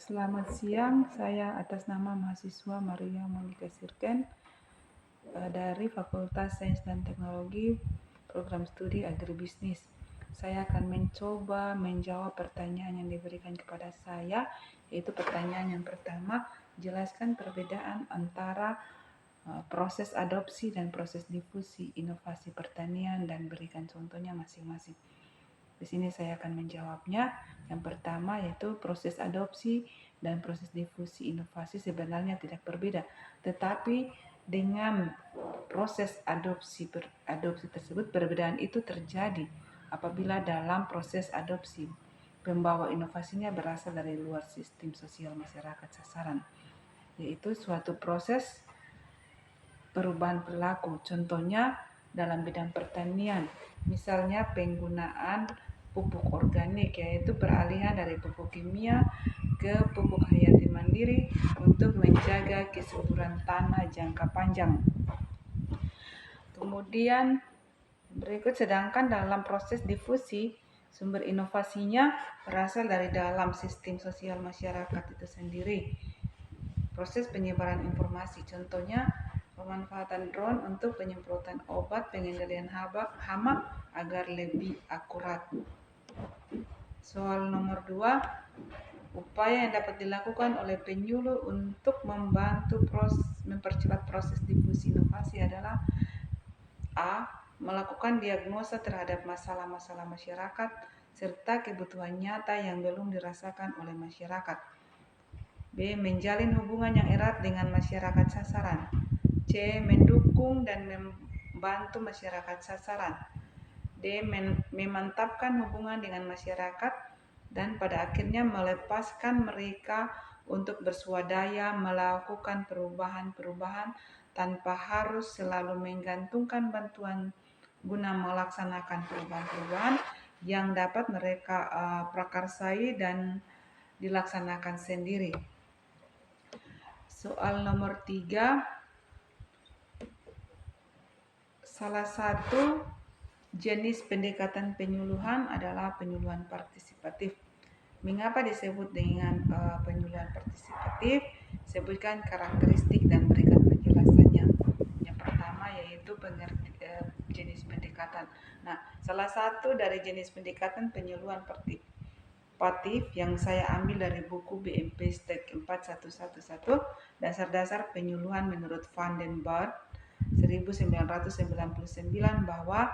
Selamat siang, saya atas nama mahasiswa Maria Monika Sirken dari Fakultas Sains dan Teknologi Program Studi Agribisnis. Saya akan mencoba menjawab pertanyaan yang diberikan kepada saya, yaitu pertanyaan yang pertama, jelaskan perbedaan antara proses adopsi dan proses difusi inovasi pertanian dan berikan contohnya masing-masing. Di sini saya akan menjawabnya. Yang pertama yaitu proses adopsi dan proses difusi inovasi sebenarnya tidak berbeda, tetapi dengan proses adopsi tersebut perbedaan itu terjadi apabila dalam proses adopsi pembawa inovasinya berasal dari luar sistem sosial masyarakat sasaran, yaitu suatu proses perubahan perilaku. Contohnya dalam bidang pertanian, misalnya penggunaan pupuk organik, yaitu peralihan dari pupuk kimia ke pupuk hayati mandiri untuk menjaga kesuburan tanah jangka panjang. Kemudian berikut, sedangkan dalam proses difusi, sumber inovasinya berasal dari dalam sistem sosial masyarakat itu sendiri. Proses penyebaran informasi, contohnya pemanfaatan drone untuk penyemprotan obat pengendalian hama agar lebih akurat. Soal nomor 2, upaya yang dapat dilakukan oleh penyuluh untuk membantu mempercepat proses difusi inovasi adalah A. Melakukan diagnosa terhadap masalah-masalah masyarakat serta kebutuhan nyata yang belum dirasakan oleh masyarakat. B. Menjalin hubungan yang erat dengan masyarakat sasaran. C. Mendukung dan membantu masyarakat sasaran. D. Memantapkan hubungan dengan masyarakat dan pada akhirnya melepaskan mereka untuk bersuadaya melakukan perubahan-perubahan tanpa harus selalu menggantungkan bantuan guna melaksanakan perubahan-perubahan yang dapat mereka prakarsai dan dilaksanakan sendiri. Soal nomor 3, salah satu jenis pendekatan penyuluhan adalah penyuluhan partisipatif. Mengapa disebut dengan penyuluhan partisipatif? Sebutkan karakteristik dan berikan penjelasannya. Yang pertama yaitu jenis pendekatan. Nah, salah satu dari jenis pendekatan penyuluhan partisipatif yang saya ambil dari buku BMP Stek 4111, dasar-dasar penyuluhan menurut Van den Burg 1999, bahwa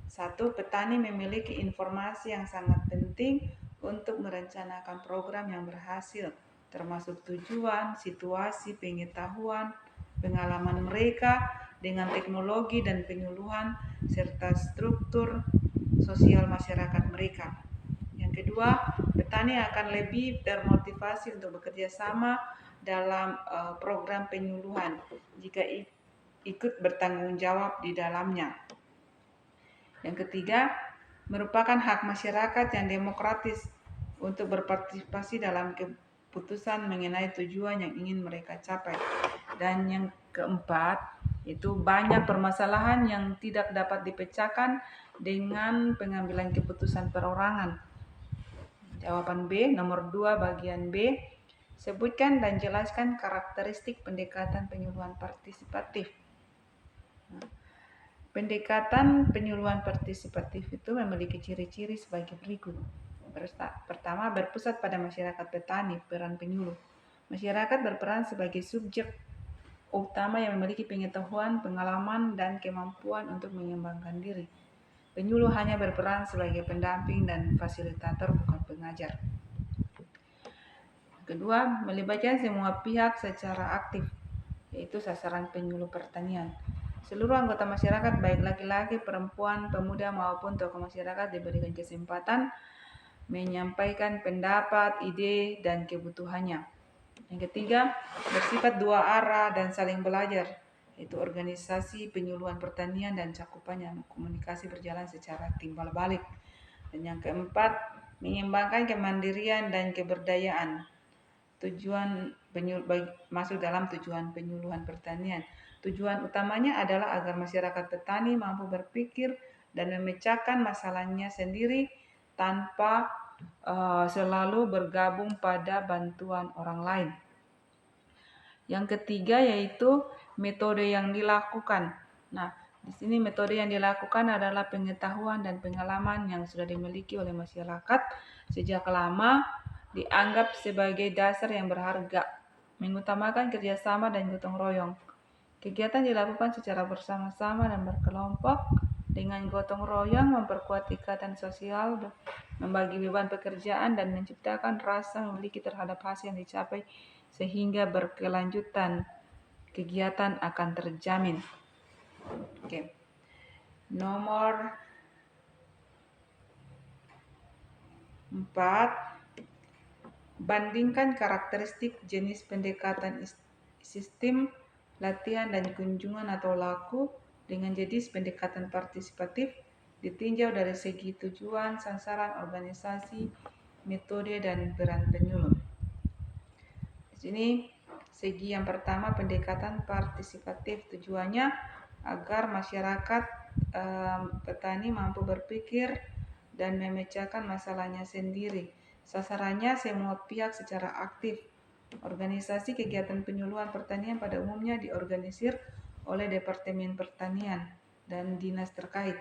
satu, petani memiliki informasi yang sangat penting untuk merencanakan program yang berhasil, termasuk tujuan, situasi, pengetahuan, pengalaman mereka dengan teknologi dan penyuluhan, serta struktur sosial masyarakat mereka. Yang kedua, petani akan lebih termotivasi untuk bekerja sama dalam program penyuluhan jika ikut bertanggung jawab di dalamnya. Yang ketiga, merupakan hak masyarakat yang demokratis untuk berpartisipasi dalam keputusan mengenai tujuan yang ingin mereka capai. Dan yang keempat, itu banyak permasalahan yang tidak dapat dipecahkan dengan pengambilan keputusan perorangan. Jawaban B, nomor 2 bagian B, sebutkan dan jelaskan karakteristik pendekatan penyuluhan partisipatif. Pendekatan penyuluhan partisipatif itu memiliki ciri-ciri sebagai berikut. Pertama, berpusat pada masyarakat petani, peran penyuluh. Masyarakat berperan sebagai subjek utama yang memiliki pengetahuan, pengalaman, dan kemampuan untuk mengembangkan diri. Penyuluh hanya berperan sebagai pendamping dan fasilitator, bukan pengajar. Kedua, melibatkan semua pihak secara aktif, yaitu sasaran penyuluh pertanian. Seluruh anggota masyarakat, baik laki-laki, perempuan, pemuda maupun tokoh masyarakat diberikan kesempatan menyampaikan pendapat, ide, dan kebutuhannya. Yang ketiga, bersifat dua arah dan saling belajar, yaitu organisasi penyuluhan pertanian dan cakupannya komunikasi berjalan secara timbal balik. Dan yang keempat, mengembangkan kemandirian dan keberdayaan. Masuk dalam tujuan penyuluhan pertanian. Tujuan utamanya adalah agar masyarakat petani mampu berpikir dan memecahkan masalahnya sendiri tanpa selalu bergabung pada bantuan orang lain. Yang ketiga yaitu metode yang dilakukan. Nah, di sini metode yang dilakukan adalah pengetahuan dan pengalaman yang sudah dimiliki oleh masyarakat sejak lama, dianggap sebagai dasar yang berharga, mengutamakan kerjasama dan gotong royong. Kegiatan dilakukan secara bersama-sama dan berkelompok dengan gotong royong, memperkuat ikatan sosial, membagi beban pekerjaan, dan menciptakan rasa memiliki terhadap hasil yang dicapai sehingga berkelanjutan kegiatan akan terjamin. Oke. Nomor 4, bandingkan karakteristik jenis pendekatan sistem latihan dan kunjungan atau laku dengan jenis pendekatan partisipatif ditinjau dari segi tujuan, sasaran, organisasi, metode, dan peran penyuluh. Di sini segi yang pertama pendekatan partisipatif, tujuannya agar masyarakat petani mampu berpikir dan memecahkan masalahnya sendiri. Sasarannya semua pihak secara aktif. Organisasi kegiatan penyuluhan pertanian pada umumnya diorganisir oleh Departemen Pertanian dan dinas terkait.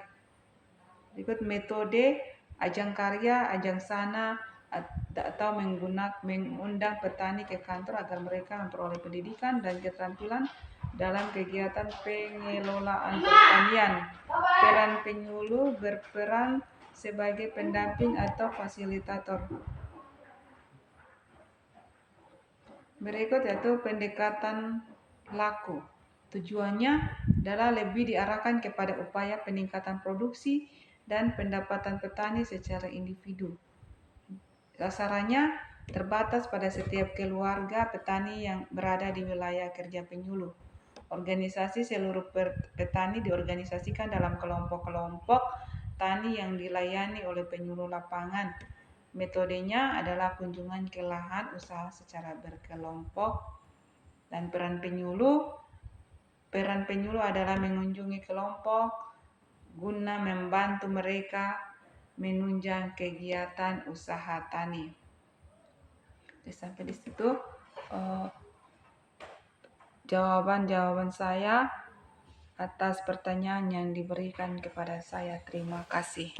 Berikut metode ajang karya, ajang sana, atau mengundang petani ke kantor agar mereka memperoleh pendidikan dan keterampilan dalam kegiatan pengelolaan pertanian. Peran penyuluh berperan sebagai pendamping atau fasilitator. Berikut yaitu pendekatan laku. Tujuannya adalah lebih diarahkan kepada upaya peningkatan produksi dan pendapatan petani secara individu. Sasarannya terbatas pada setiap keluarga petani yang berada di wilayah kerja penyuluh. Organisasi seluruh petani diorganisasikan dalam kelompok-kelompok tani yang dilayani oleh penyuluh lapangan. Metodenya adalah kunjungan ke lahan usaha secara berkelompok. Dan peran penyuluh adalah mengunjungi kelompok guna membantu mereka menunjang kegiatan usaha tani. Jadi sampai di situ jawaban saya atas pertanyaan yang diberikan kepada saya. Terima kasih.